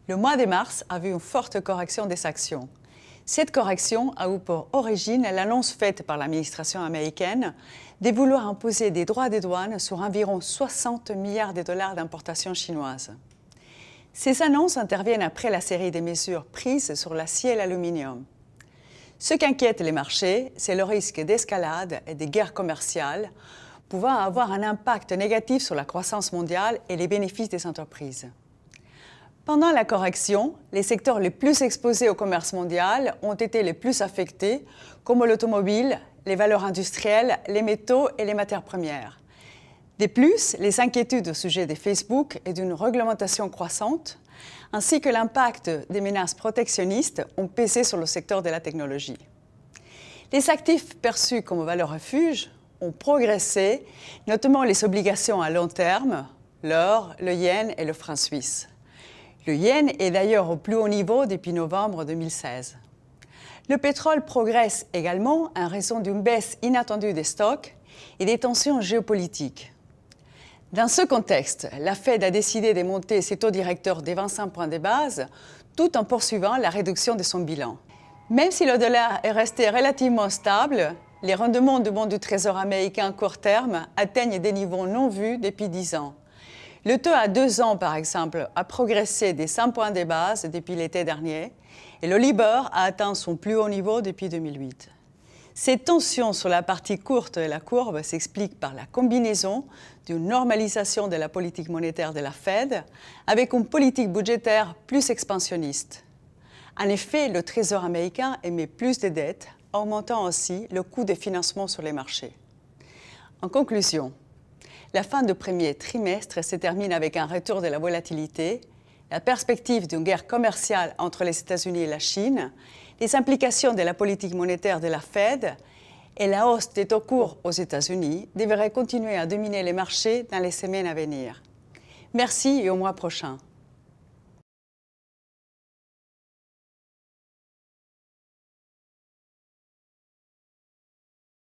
Le mois de mars a vu une forte correction des actions. Cette correction a eu pour origine l'annonce faite par l'administration américaine de vouloir imposer des droits de douane sur environ 60 milliards de dollars d'importations chinoises. Ces annonces interviennent après la série de mesures prises sur l'acier et l'aluminium. Ce qu'inquiète les marchés, c'est le risque d'escalade et de guerre commerciale pouvant avoir un impact négatif sur la croissance mondiale et les bénéfices des entreprises. Pendant la correction, les secteurs les plus exposés au commerce mondial ont été les plus affectés, comme l'automobile, les valeurs industrielles, les métaux et les matières premières. De plus, les inquiétudes au sujet de Facebook et d'une réglementation croissante, ainsi que l'impact des menaces protectionnistes ont pesé sur le secteur de la technologie. Les actifs perçus comme valeur refuge ont progressé, notamment les obligations à long terme, l'or, le yen et le franc suisse. Le yen est d'ailleurs au plus haut niveau depuis novembre 2016. Le pétrole progresse également en raison d'une baisse inattendue des stocks et des tensions géopolitiques. Dans ce contexte, la Fed a décidé de monter ses taux directeurs de 25 points de base tout en poursuivant la réduction de son bilan. Même si le dollar est resté relativement stable, les rendements du bond du Trésor américain à court terme atteignent des niveaux non vus depuis 10 ans. Le taux à 2 ans, par exemple, a progressé des 100 points de base depuis l'été dernier et le Libor a atteint son plus haut niveau depuis 2008. Ces tensions sur la partie courte de la courbe s'expliquent par la combinaison d'une normalisation de la politique monétaire de la Fed avec une politique budgétaire plus expansionniste. En effet, le Trésor américain émet plus de dettes, augmentant aussi le coût des financements sur les marchés. En conclusion, la fin du premier trimestre se termine avec un retour de la volatilité, la perspective d'une guerre commerciale entre les États-Unis et la Chine, les implications de la politique monétaire de la Fed et la hausse des taux courts aux États-Unis devraient continuer à dominer les marchés dans les semaines à venir. Merci et au mois prochain.